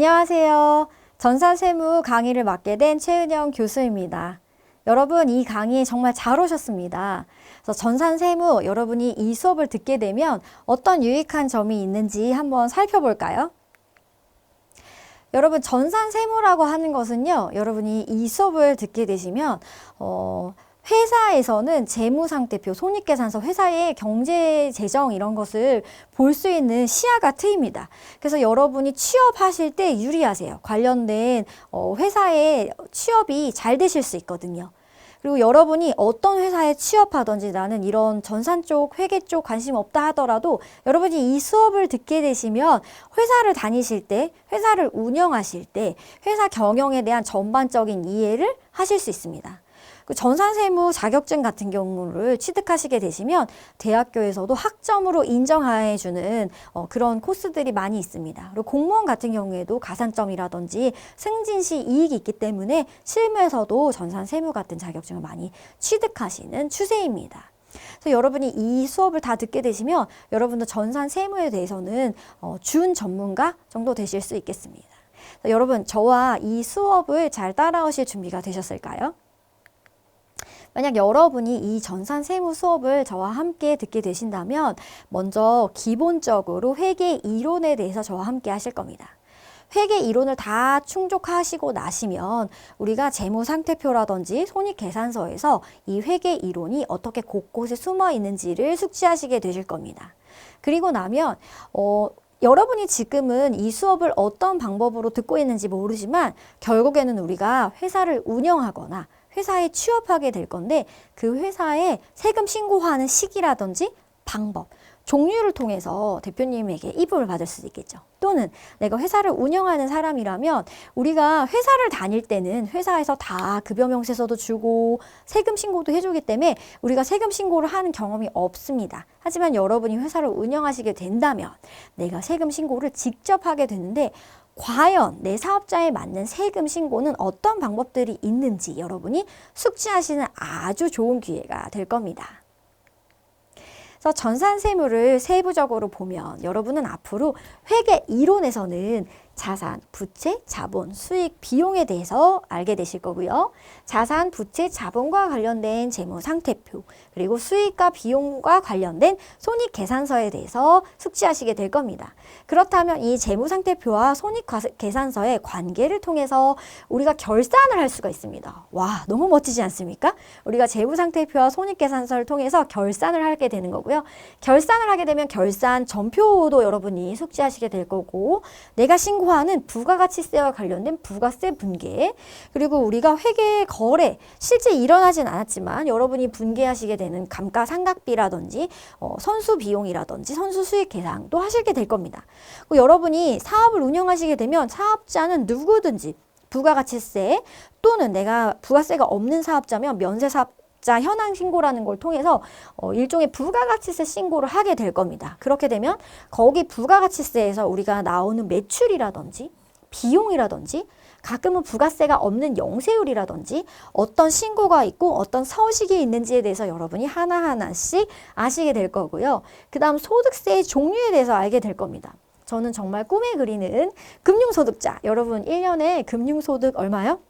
안녕하세요. 전산세무 강의를 맡게 된 최은영 교수입니다. 여러분, 이 강의 정말 잘 오셨습니다. 그래서 전산세무, 여러분이 이 수업을 듣게 되면 어떤 유익한 점이 있는지 한번 살펴볼까요? 여러분, 전산세무라고 하는 것은요, 여러분이 이 수업을 듣게 되시면 회사에서는 재무상태표, 손익계산서, 회사의 경제 재정 이런 것을 볼 수 있는 시야가 트입니다. 그래서 여러분이 취업하실 때 유리하세요. 관련된 회사에 취업이 잘 되실 수 있거든요. 그리고 여러분이 어떤 회사에 취업하든지 나는 이런 전산 쪽, 회계 쪽 관심 없다 하더라도 여러분이 이 수업을 듣게 되시면 회사를 다니실 때, 회사를 운영하실 때, 회사 경영에 대한 전반적인 이해를 하실 수 있습니다. 전산세무 자격증 같은 경우를 취득하시게 되시면 대학교에서도 학점으로 인정해주는 그런 코스들이 많이 있습니다. 그리고 공무원 같은 경우에도 가산점이라든지 승진시 이익이 있기 때문에 실무에서도 전산세무 같은 자격증을 많이 취득하시는 추세입니다. 그래서 여러분이 이 수업을 다 듣게 되시면 여러분도 전산세무에 대해서는 준 전문가 정도 되실 수 있겠습니다. 여러분, 저와 이 수업을 잘 따라오실 준비가 되셨을까요? 만약 여러분이 이 전산세무 수업을 저와 함께 듣게 되신다면 먼저 기본적으로 회계 이론에 대해서 저와 함께 하실 겁니다. 회계 이론을 다 충족하시고 나시면 우리가 재무상태표라든지 손익계산서에서 이 회계 이론이 어떻게 곳곳에 숨어 있는지를 숙지하시게 되실 겁니다. 그리고 나면 여러분이 지금은 이 수업을 어떤 방법으로 듣고 있는지 모르지만 결국에는 우리가 회사를 운영하거나 회사에 취업하게 될 건데 그 회사에 세금 신고하는 시기라든지 방법, 종류를 통해서 대표님에게 이불을 받을 수도 있겠죠. 또는 내가 회사를 운영하는 사람이라면 우리가 회사를 다닐 때는 회사에서 다 급여명세서도 주고 세금 신고도 해주기 때문에 우리가 세금 신고를 하는 경험이 없습니다. 하지만 여러분이 회사를 운영하시게 된다면 내가 세금 신고를 직접 하게 되는데 과연 내 사업자에 맞는 세금 신고는 어떤 방법들이 있는지 여러분이 숙지하시는 아주 좋은 기회가 될 겁니다. 그래서 전산세무를 세부적으로 보면 여러분은 앞으로 회계 이론에서는 자산, 부채, 자본, 수익, 비용에 대해서 알게 되실 거고요. 자산, 부채, 자본과 관련된 재무상태표, 그리고 수익과 비용과 관련된 손익계산서에 대해서 숙지하시게 될 겁니다. 그렇다면 이 재무상태표와 손익계산서의 관계를 통해서 우리가 결산을 할 수가 있습니다. 와, 너무 멋지지 않습니까? 우리가 재무상태표와 손익계산서를 통해서 결산을 하게 되는 거고요. 결산을 하게 되면 결산 전표도 여러분이 숙지하시게 될 거고, 내가 신고하는 부가가치세와 관련된 부가세 분계, 그리고 우리가 회계 거래 실제 일어나진 않았지만 여러분이 분계하시게 되는 감가상각비라든지 선수 비용이라든지 선수 수익 계산도 하시게 될 겁니다. 여러분이 사업을 운영하시게 되면 사업자는 누구든지 부가가치세 또는 내가 부가세가 없는 사업자면 면세사업자 현황 신고라는 걸 통해서 일종의 부가가치세 신고를 하게 될 겁니다. 그렇게 되면 거기 부가가치세에서 우리가 나오는 매출이라든지 비용이라든지 가끔은 부가세가 없는 영세율이라든지 어떤 신고가 있고 어떤 서식이 있는지에 대해서 여러분이 하나하나씩 아시게 될 거고요. 그 다음 소득세의 종류에 대해서 알게 될 겁니다. 저는 정말 꿈에 그리는 금융소득자, 여러분 1년에 금융소득 얼마요?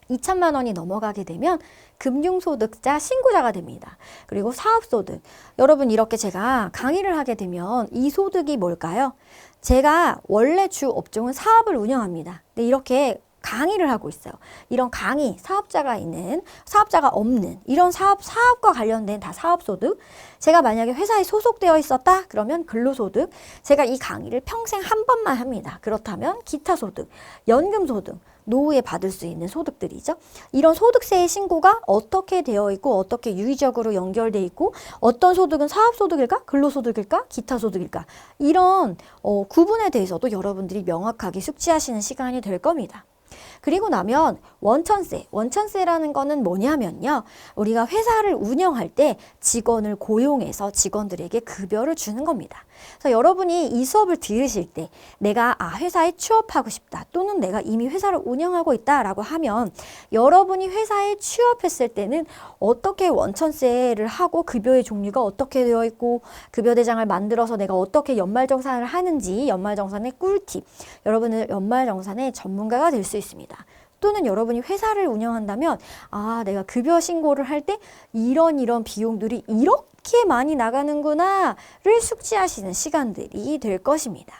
2천만 원이 넘어가게 되면 금융소득자 신고자가 됩니다. 그리고 사업소득, 여러분 이렇게 제가 강의를 하게 되면 이 소득이 뭘까요? 제가 원래 주 업종은 사업을 운영합니다. 근데 이렇게 강의를 하고 있어요. 이런 강의, 사업자가 있는, 사업자가 없는 이런 사업과 관련된 다 사업소득. 제가 만약에 회사에 소속되어 있었다? 그러면 근로소득. 제가 이 강의를 평생 한 번만 합니다. 그렇다면 기타소득, 연금소득, 노후에 받을 수 있는 소득들이죠. 이런 소득세의 신고가 어떻게 되어 있고 어떻게 유의적으로 연결돼 있고 어떤 소득은 사업소득일까? 근로소득일까? 기타소득일까? 이런 구분에 대해서도 여러분들이 명확하게 숙지하시는 시간이 될 겁니다. 그리고 나면 원천세. 원천세라는 거는 뭐냐면요. 우리가 회사를 운영할 때 직원을 고용해서 직원들에게 급여를 주는 겁니다. 그래서 여러분이 이 수업을 들으실 때 내가 회사에 취업하고 싶다 또는 내가 이미 회사를 운영하고 있다라고 하면 여러분이 회사에 취업했을 때는 어떻게 원천세를 하고 급여의 종류가 어떻게 되어 있고 급여 대장을 만들어서 내가 어떻게 연말정산을 하는지 연말정산의 꿀팁, 여러분은 연말정산의 전문가가 될 수 있습니다. 또는 여러분이 회사를 운영한다면 내가 급여 신고를 할 때 이런 비용들이 이렇게 많이 나가는구나를 숙지하시는 시간들이 될 것입니다.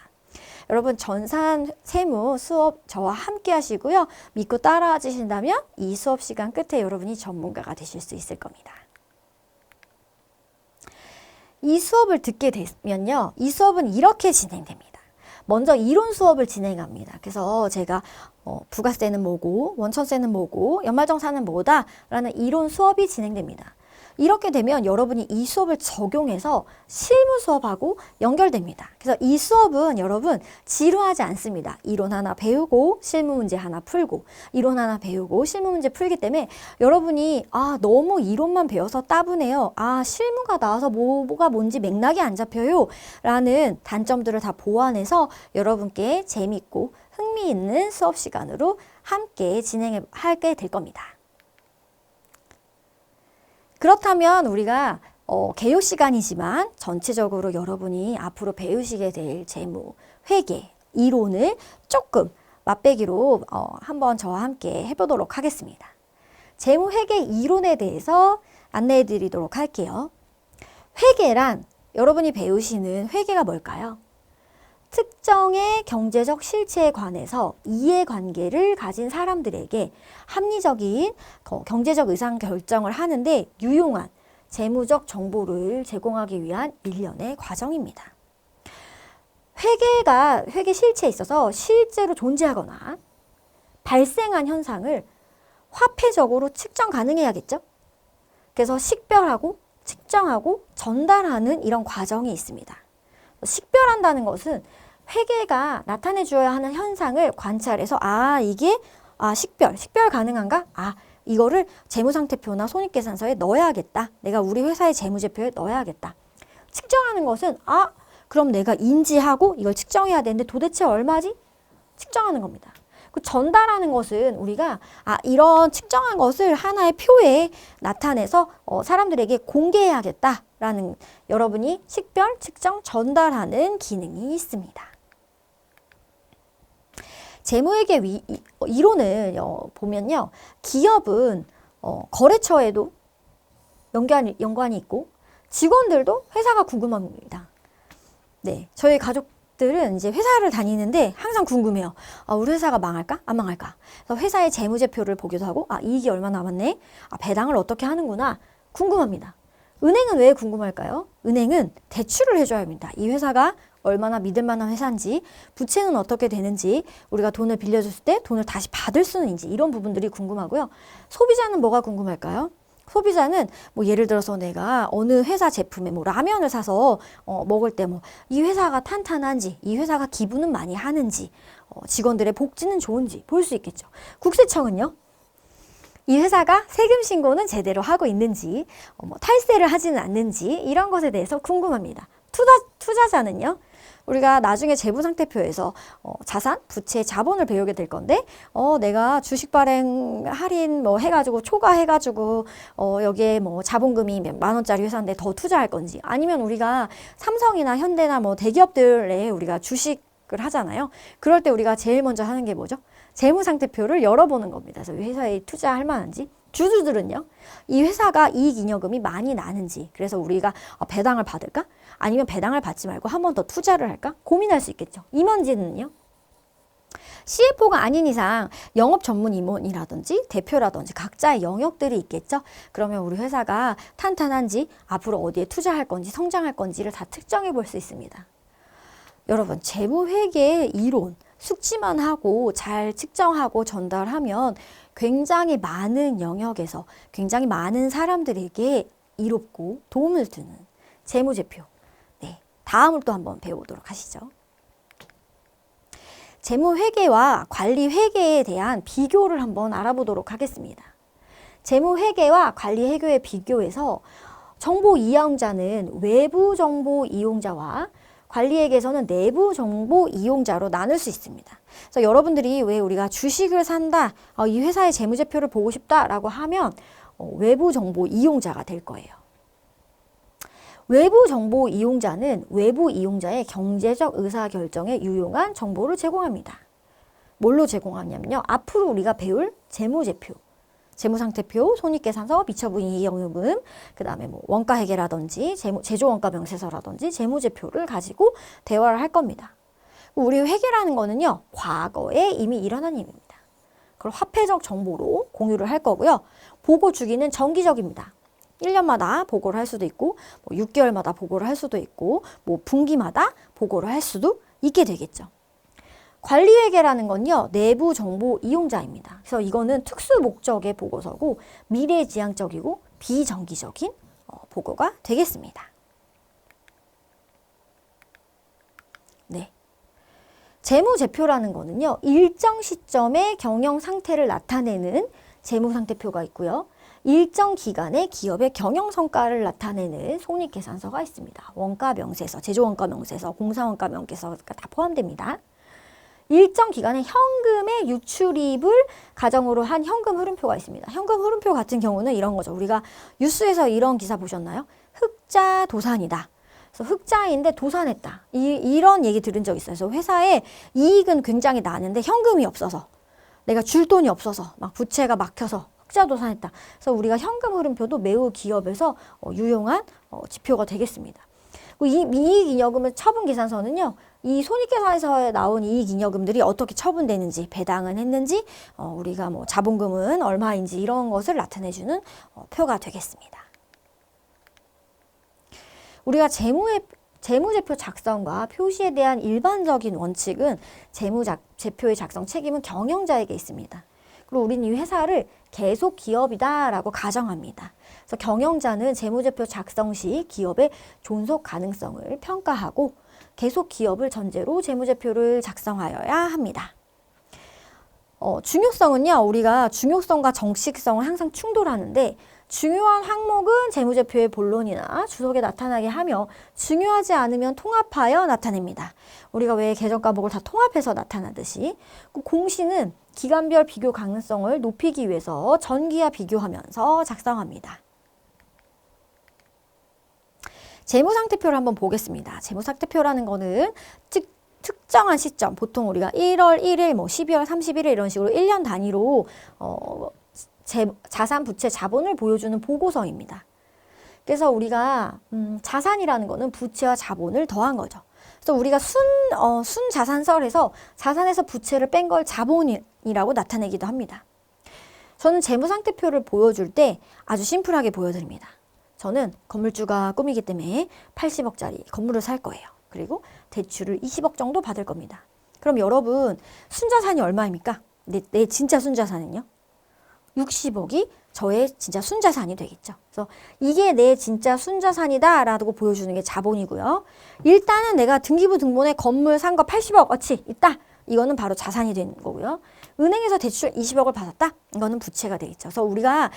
여러분 전산 세무 수업 저와 함께 하시고요. 믿고 따라와 주신다면 이 수업 시간 끝에 여러분이 전문가가 되실 수 있을 겁니다. 이 수업을 듣게 되면요. 이 수업은 이렇게 진행됩니다. 먼저 이론 수업을 진행합니다. 그래서 제가 부가세는 뭐고 원천세는 뭐고 연말정산은 뭐다 라는 이론 수업이 진행됩니다. 이렇게 되면 여러분이 이 수업을 적용해서 실무 수업하고 연결됩니다. 그래서 이 수업은 여러분 지루하지 않습니다. 이론 하나 배우고 실무 문제 하나 풀고 이론 하나 배우고 실무 문제 풀기 때문에 여러분이 너무 이론만 배워서 따분해요. 실무가 나와서 뭐가 뭔지 맥락이 안 잡혀요. 라는 단점들을 다 보완해서 여러분께 재밌고 흥미있는 수업 시간으로 함께 진행하게 될 겁니다. 그렇다면 우리가 개요 시간이지만 전체적으로 여러분이 앞으로 배우시게 될 재무, 회계, 이론을 조금 맛배기로 한번 저와 함께 해보도록 하겠습니다. 재무, 회계, 이론에 대해서 안내해 드리도록 할게요. 회계란 여러분이 배우시는 회계가 뭘까요? 특정의 경제적 실체에 관해서 이해관계를 가진 사람들에게 합리적인 경제적 의사결정을 하는데 유용한 재무적 정보를 제공하기 위한 일련의 과정입니다. 회계 실체에 있어서 실제로 존재하거나 발생한 현상을 화폐적으로 측정 가능해야겠죠? 그래서 식별하고 측정하고 전달하는 이런 과정이 있습니다. 식별한다는 것은 회계가 나타내 주어야 하는 현상을 관찰해서 이게 식별 가능한가? 이거를 재무상태표나 손익계산서에 넣어야겠다. 내가 우리 회사의 재무제표에 넣어야겠다. 측정하는 것은 그럼 내가 인지하고 이걸 측정해야 되는데 도대체 얼마지? 측정하는 겁니다. 그 전달하는 것은 우리가 이런 측정한 것을 하나의 표에 나타내서 사람들에게 공개해야겠다라는 여러분이 식별, 측정, 전달하는 기능이 있습니다. 재무회계 이론을 보면요. 기업은 거래처에도 연관이 있고 직원들도 회사가 궁금합니다. 네, 저희 가족들은 이제 회사를 다니는데 항상 궁금해요. 우리 회사가 망할까? 안 망할까? 그래서 회사의 재무제표를 보기도 하고 이익이 얼마 남았네? 배당을 어떻게 하는구나? 궁금합니다. 은행은 왜 궁금할까요? 은행은 대출을 해줘야 합니다. 이 회사가 얼마나 믿을 만한 회사인지, 부채는 어떻게 되는지, 우리가 돈을 빌려줬을 때 돈을 다시 받을 수는 있는지 이런 부분들이 궁금하고요. 소비자는 뭐가 궁금할까요? 소비자는 예를 들어서 내가 어느 회사 제품에 라면을 사서 먹을 때 이 회사가 탄탄한지, 이 회사가 기부는 많이 하는지, 직원들의 복지는 좋은지 볼 수 있겠죠. 국세청은요. 이 회사가 세금 신고는 제대로 하고 있는지, 탈세를 하지는 않는지 이런 것에 대해서 궁금합니다. 투자자는요. 우리가 나중에 재무상태표에서 자산, 부채, 자본을 배우게 될 건데 내가 주식 발행 할인 해가지고 초과해가지고 여기에 자본금이 몇만 원짜리 회사인데 더 투자할 건지 아니면 우리가 삼성이나 현대나 대기업들에 우리가 주식을 하잖아요. 그럴 때 우리가 제일 먼저 하는 게 뭐죠? 재무상태표를 열어보는 겁니다. 그래서 이 회사에 투자할 만한지. 주주들은요. 이 회사가 이익잉여금이 많이 나는지 그래서 우리가 배당을 받을까? 아니면 배당을 받지 말고 한 번 더 투자를 할까? 고민할 수 있겠죠. 임원진은요. CFO가 아닌 이상 영업 전문 임원이라든지 대표라든지 각자의 영역들이 있겠죠. 그러면 우리 회사가 탄탄한지 앞으로 어디에 투자할 건지 성장할 건지를 다 특정해 볼 수 있습니다. 여러분 재무회계 이론 숙지만 하고 잘 측정하고 전달하면 굉장히 많은 영역에서 굉장히 많은 사람들에게 이롭고 도움을 주는 재무제표. 네, 다음을 또 한번 배워보도록 하시죠. 재무회계와 관리회계에 대한 비교를 한번 알아보도록 하겠습니다. 재무회계와 관리회계의 비교에서 정보 이용자는 외부 정보 이용자와 관리회계에서는 내부 정보 이용자로 나눌 수 있습니다. 그래서 여러분들이 왜 우리가 주식을 산다, 이 회사의 재무제표를 보고 싶다라고 하면 외부 정보 이용자가 될 거예요. 외부 정보 이용자는 외부 이용자의 경제적 의사결정에 유용한 정보를 제공합니다. 뭘로 제공하냐면요. 앞으로 우리가 배울 재무제표, 재무상태표, 손익계산서, 미처분이익여금, 그 다음에 뭐 원가회계라든지 제조원가 명세서라든지 재무제표를 가지고 대화를 할 겁니다. 우리 회계라는 거는요. 과거에 이미 일어난 일입니다. 그걸 화폐적 정보로 공유를 할 거고요. 보고 주기는 정기적입니다. 1년마다 보고를 할 수도 있고, 뭐 6개월마다 보고를 할 수도 있고, 뭐 분기마다 보고를 할 수도 있게 되겠죠. 관리회계라는 건요, 내부 정보 이용자입니다. 그래서 이거는 특수 목적의 보고서고, 미래지향적이고 비정기적인 보고가 되겠습니다. 네. 재무제표라는 거는요, 일정 시점의 경영 상태를 나타내는 재무상태표가 있고요. 일정 기간의 기업의 경영 성과를 나타내는 손익계산서가 있습니다. 원가 명세서, 제조원가 명세서, 공사원가 명세서가 다 포함됩니다. 일정 기간의 현금의 유출입을 가정으로 한 현금 흐름표가 있습니다. 현금 흐름표 같은 경우는 이런 거죠. 우리가 뉴스에서 이런 기사 보셨나요? 흑자 도산이다. 그래서 흑자인데 도산했다. 이런 얘기 들은 적 있어요. 그래서 회사의 이익은 굉장히 나는데 현금이 없어서, 내가 줄 돈이 없어서 막 부채가 막혀서 흑자도산했다. 그래서 우리가 현금 흐름표도 매우 기업에서 유용한 지표가 되겠습니다. 이 이익잉여금의 처분계산서는요. 이 손익계산서에 나온 이익잉여금들이 어떻게 처분되는지, 배당은 했는지, 우리가 뭐 자본금은 얼마인지 이런 것을 나타내주는 표가 되겠습니다. 우리가 재무제표 작성과 표시에 대한 일반적인 원칙은 재무제표의 작성 책임은 경영자에게 있습니다. 그리고 우리는 이 회사를 계속 기업이다라고 가정합니다. 그래서 경영자는 재무제표 작성 시 기업의 존속 가능성을 평가하고 계속 기업을 전제로 재무제표를 작성하여야 합니다. 중요성은요, 우리가 중요성과 정식성을 항상 충돌하는데 중요한 항목은 재무제표의 본론이나 주석에 나타나게 하며 중요하지 않으면 통합하여 나타냅니다. 우리가 왜 계정과목을 다 통합해서 나타나듯이 공시는 기간별 비교 가능성을 높이기 위해서 전기와 비교하면서 작성합니다. 재무상태표를 한번 보겠습니다. 재무상태표라는 거는 특정한 시점, 보통 우리가 1월 1일, 뭐 12월 31일 이런 식으로 1년 단위로 자산, 부채, 자본을 보여주는 보고서입니다. 그래서 우리가 자산이라는 거는 부채와 자본을 더한 거죠. 그래서 우리가 순자산설에서 자산에서 부채를 뺀 걸 자본이라고 나타내기도 합니다. 저는 재무상태표를 보여줄 때 아주 심플하게 보여드립니다. 저는 건물주가 꿈이기 때문에 80억짜리 건물을 살 거예요. 그리고 대출을 20억 정도 받을 겁니다. 그럼 여러분, 순자산이 얼마입니까? 내 진짜 순자산은요? 60억이 저의 진짜 순자산이 되겠죠. 그래서 이게 내 진짜 순자산이다 라고 보여주는 게 자본이고요. 일단은 내가 등기부 등본에 건물 산 거 80억 어치 있다. 이거는 바로 자산이 되는 거고요. 은행에서 대출 20억을 받았다. 이거는 부채가 되겠죠. 그래서 우리가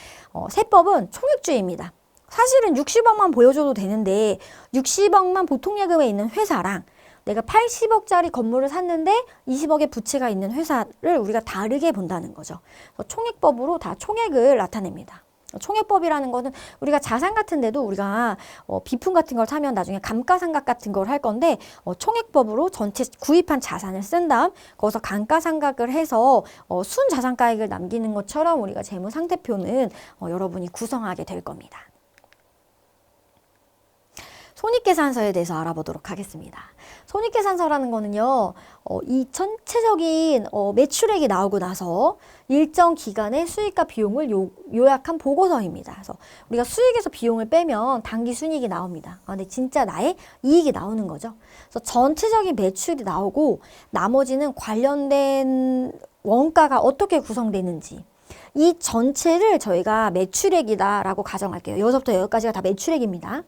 세법은 총액주의입니다. 사실은 60억만 보여줘도 되는데 60억만 보통예금에 있는 회사랑 내가 80억짜리 건물을 샀는데 20억의 부채가 있는 회사를 우리가 다르게 본다는 거죠. 총액법으로 다 총액을 나타냅니다. 총액법이라는 거는 우리가 자산 같은데도 우리가 비품 같은 걸 사면 나중에 감가상각 같은 걸 할 건데 총액법으로 전체 구입한 자산을 쓴 다음 거기서 감가상각을 해서 순자산가액을 남기는 것처럼 우리가 재무상태표는 여러분이 구성하게 될 겁니다. 손익계산서에 대해서 알아보도록 하겠습니다. 손익계산서라는 거는요, 이 전체적인 매출액이 나오고 나서 일정 기간의 수익과 비용을 요약한 보고서입니다. 그래서 우리가 수익에서 비용을 빼면 당기 순이익이 나옵니다. 근데 진짜 나의 이익이 나오는 거죠. 그래서 전체적인 매출이 나오고 나머지는 관련된 원가가 어떻게 구성되는지 이 전체를 저희가 매출액이다라고 가정할게요. 여기서부터 여기까지가 다 매출액입니다.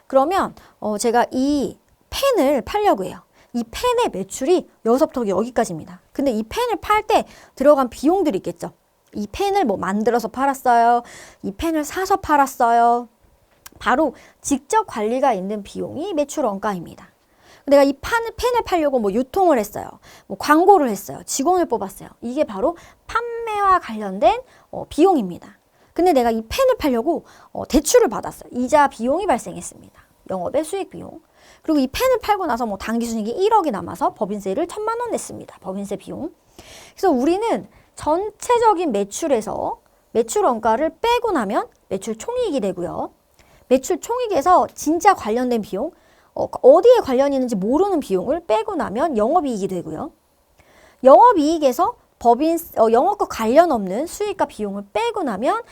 그러면 제가 이 펜을 팔려고 해요. 이 펜의 매출이 6부터 여기까지입니다. 근데 이 펜을 팔 때 들어간 비용들이 있겠죠. 이 펜을 뭐 만들어서 팔았어요. 이 펜을 사서 팔았어요. 바로 직접 관리가 있는 비용이 매출 원가입니다. 내가 이 펜을 팔려고 뭐 유통을 했어요. 뭐 광고를 했어요. 직원을 뽑았어요. 이게 바로 판매와 관련된 비용입니다. 근데 내가 이 펜을 팔려고 대출을 받았어요. 이자 비용이 발생했습니다. 영업의 수익 비용. 그리고 이 펜을 팔고 나서 뭐 당기순이익이 1억이 남아서 법인세를 1,000만 원 냈습니다. 법인세 비용. 그래서 우리는 전체적인 매출에서 매출 원가를 빼고 나면 매출 총이익이 되고요. 매출 총이익에서 진짜 관련된 비용, 어디에 관련이 있는지 모르는 비용을 빼고 나면 영업이익이 되고요. 영업이익에서 영업과 관련 없는 수익과 비용을 빼고 나면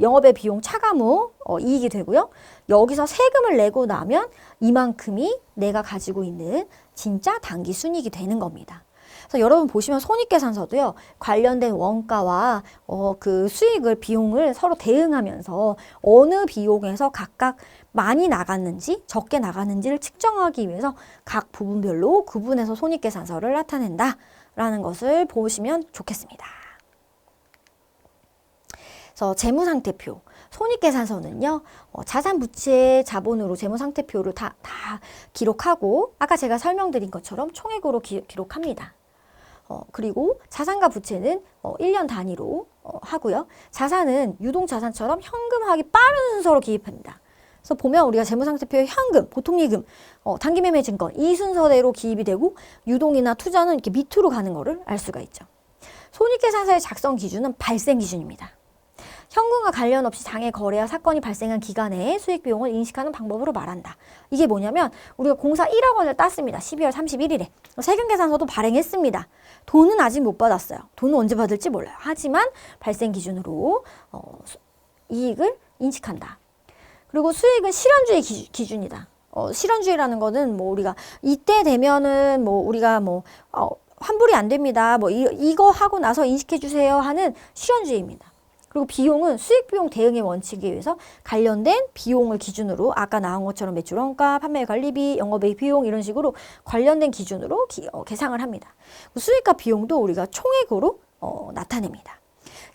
영업의 비용 차감 후 이익이 되고요. 여기서 세금을 내고 나면 이만큼이 내가 가지고 있는 진짜 당기 순이익이 되는 겁니다. 그래서 여러분 보시면 손익계산서도요, 관련된 원가와 그 수익을, 비용을 서로 대응하면서 어느 비용에서 각각 많이 나갔는지 적게 나갔는지를 측정하기 위해서 각 부분별로 구분해서 손익계산서를 나타낸다라는 것을 보시면 좋겠습니다. 그래서 재무상태표, 손익계산서는요, 자산, 부채, 자본으로 재무상태표를 다 기록하고 아까 제가 설명드린 것처럼 총액으로 기록합니다. 그리고 자산과 부채는 1년 단위로 하고요. 자산은 유동자산처럼 현금화하기 빠른 순서로 기입합니다. 그래서 보면 우리가 재무상태표에 현금, 보통예금, 단기매매증권 이 순서대로 기입이 되고 유동이나 투자는 이렇게 밑으로 가는 거를 알 수가 있죠. 손익계산서의 작성 기준은 발생 기준입니다. 현금과 관련 없이 장외 거래와 사건이 발생한 기간에 수익 비용을 인식하는 방법으로 말한다. 이게 뭐냐면 우리가 공사 1억 원을 땄습니다. 12월 31일에. 세금계산서도 발행했습니다. 돈은 아직 못 받았어요. 돈은 언제 받을지 몰라요. 하지만 발생 기준으로 이익을 인식한다. 그리고 수익은 실현주의 기준이다. 실현주의라는 거는 뭐 우리가 이때 되면은 뭐 우리가 뭐 환불이 안 됩니다. 뭐 이거 하고 나서 인식해 주세요 하는 실현주의입니다. 그리고 비용은 수익비용 대응의 원칙에 의해서 관련된 비용을 기준으로 아까 나온 것처럼 매출원가, 판매관리비, 영업의 비용 이런 식으로 관련된 기준으로 계상을 합니다. 수익과 비용도 우리가 총액으로 나타냅니다.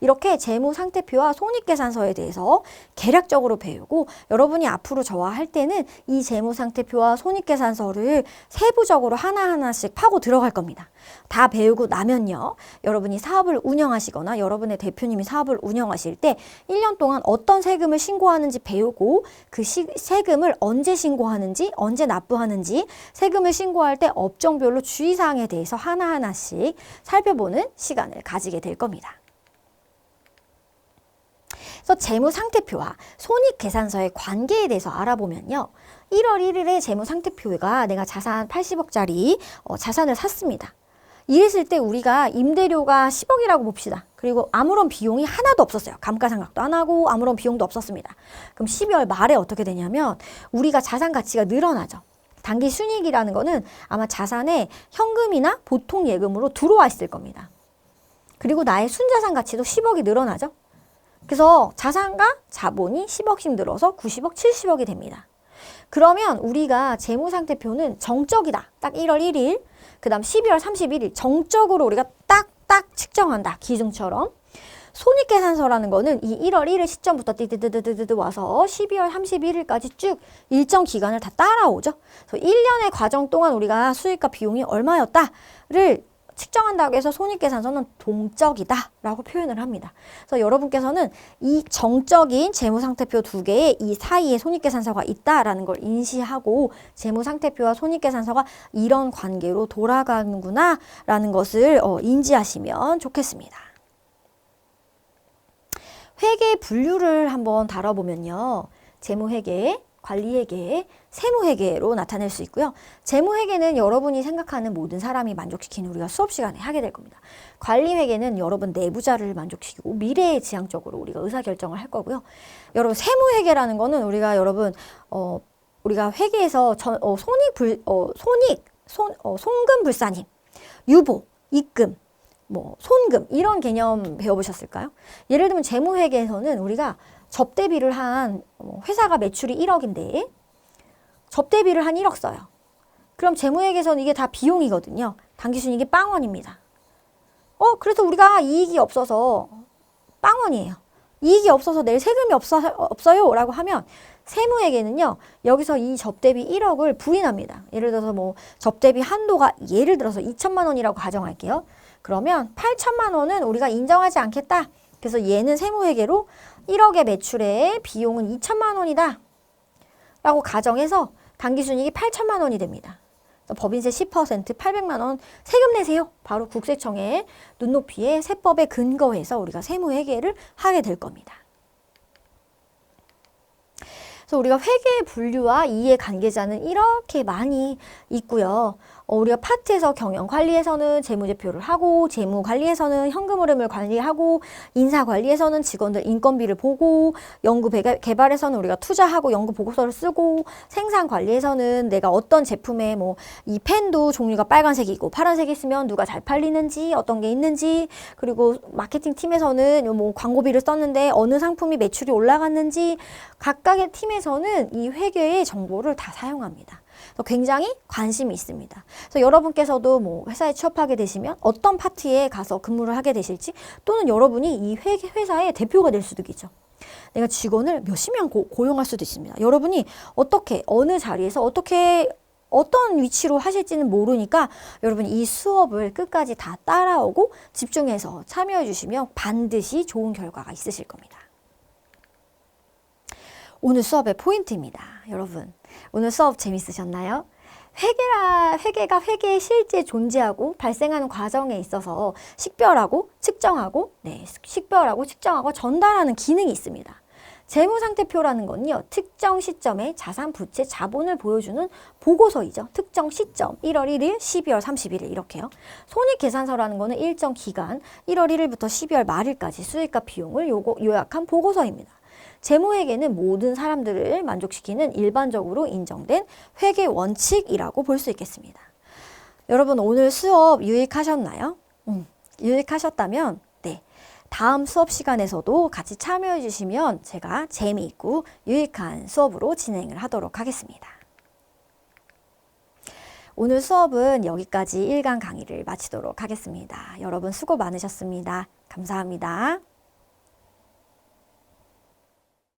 이렇게 재무상태표와 손익계산서에 대해서 개략적으로 배우고 여러분이 앞으로 저와 할 때는 이 재무상태표와 손익계산서를 세부적으로 하나하나씩 파고 들어갈 겁니다. 다 배우고 나면요. 여러분이 사업을 운영하시거나 여러분의 대표님이 사업을 운영하실 때 1년 동안 어떤 세금을 신고하는지 배우고 그 세금을 언제 신고하는지, 언제 납부하는지, 세금을 신고할 때 업종별로 주의사항에 대해서 하나하나씩 살펴보는 시간을 가지게 될 겁니다. 그래서 재무상태표와 손익계산서의 관계에 대해서 알아보면요. 1월 1일에 재무상태표가 내가 자산 80억짜리 자산을 샀습니다. 이랬을 때 우리가 임대료가 10억이라고 봅시다. 그리고 아무런 비용이 하나도 없었어요. 감가상각도 안 하고 아무런 비용도 없었습니다. 그럼 12월 말에 어떻게 되냐면 우리가 자산 가치가 늘어나죠. 단기 순이익이라는 거는 아마 자산에 현금이나 보통 예금으로 들어와 있을 겁니다. 그리고 나의 순자산 가치도 10억이 늘어나죠. 그래서 자산과 자본이 10억씩 늘어서 90억, 70억이 됩니다. 그러면 우리가 재무상태표는 정적이다. 딱 1월 1일, 그 다음 12월 31일 정적으로 우리가 딱딱 측정한다. 기준처럼. 손익계산서라는 거는 이 1월 1일 시점부터 띠드드드드드 와서 12월 31일까지 쭉 일정 기간을 다 따라오죠. 그래서 1년의 과정 동안 우리가 수익과 비용이 얼마였다를 측정한다고 해서 손익계산서는 동적이다 라고 표현을 합니다. 그래서 여러분께서는 이 정적인 재무상태표 두 개의 이 사이에 손익계산서가 있다라는 걸 인지하고 재무상태표와 손익계산서가 이런 관계로 돌아가는구나 라는 것을 인지하시면 좋겠습니다. 회계 분류를 한번 다뤄보면요. 재무회계, 관리회계, 세무회계로 나타낼 수 있고요. 재무회계는 여러분이 생각하는 모든 사람이 만족시키는 우리가 수업 시간에 하게 될 겁니다. 관리회계는 여러분 내부자를 만족시키고 미래에 지향적으로 우리가 의사결정을 할 거고요. 여러분 세무회계라는 거는 우리가 여러분 우리가 회계에서 송금 불산임, 유보, 입금, 뭐 손금 이런 개념 배워보셨을까요? 예를 들면 재무회계에서는 우리가 접대비를 한 회사가 매출이 1억인데 접대비를 한 1억 써요. 그럼 재무회계에서는 이게 다 비용이거든요. 당기순이익이 빵원입니다. 그래서 우리가 이익이 없어서 빵원이에요. 이익이 없어서 낼 세금이 없어요 라고 하면 세무회계는요, 여기서 이 접대비 1억을 부인합니다. 예를 들어서 뭐 접대비 한도가 예를 들어서 2천만 원이라고 가정할게요. 그러면 8천만 원은 우리가 인정하지 않겠다. 그래서 얘는 세무회계로 1억의 매출에 비용은 2천만 원이다 라고 가정해서 당기순이익이 8천만 원이 됩니다. 법인세 10% 800만 원 세금 내세요. 바로 국세청의 눈높이에 세법에 근거해서 우리가 세무회계를 하게 될 겁니다. 그래서 우리가 회계의 분류와 이해관계자는 이렇게 많이 있고요. 우리가 파트에서 경영관리에서는 재무제표를 하고, 재무관리에서는 현금 흐름을 관리하고, 인사관리에서는 직원들 인건비를 보고, 연구개발에서는 우리가 투자하고 연구보고서를 쓰고, 생산관리에서는 내가 어떤 제품에 뭐 이 펜도 종류가 빨간색이고 파란색이 있으면 누가 잘 팔리는지, 어떤 게 있는지, 그리고 마케팅 팀에서는 뭐 광고비를 썼는데 어느 상품이 매출이 올라갔는지, 각각의 팀에서는 이 회계의 정보를 다 사용합니다. 굉장히 관심이 있습니다. 그래서 여러분께서도 뭐 회사에 취업하게 되시면 어떤 파트에 가서 근무를 하게 되실지, 또는 여러분이 이 회사의 대표가 될 수도 있죠. 내가 직원을 몇십 명 고용할 수도 있습니다. 여러분이 어떻게, 어느 자리에서 어떤 위치로 하실지는 모르니까 여러분 이 수업을 끝까지 다 따라오고 집중해서 참여해 주시면 반드시 좋은 결과가 있으실 겁니다. 오늘 수업의 포인트입니다. 여러분, 오늘 수업 재밌으셨나요? 회계가 회계에 실제 존재하고 발생하는 과정에 있어서 식별하고 측정하고 전달하는 기능이 있습니다. 재무상태표라는 건요, 특정 시점에 자산, 부채, 자본을 보여주는 보고서이죠. 특정 시점, 1월 1일, 12월 31일 이렇게요. 손익계산서라는 거는 일정 기간, 1월 1일부터 12월 말일까지 수익과 비용을 요약한 보고서입니다. 재무회계는 모든 사람들을 만족시키는 일반적으로 인정된 회계 원칙이라고 볼 수 있겠습니다. 여러분, 오늘 수업 유익하셨나요? 유익하셨다면 다음 수업 시간에서도 같이 참여해 주시면 제가 재미있고 유익한 수업으로 진행을 하도록 하겠습니다. 오늘 수업은 여기까지 1강 강의를 마치도록 하겠습니다. 여러분 수고 많으셨습니다. 감사합니다.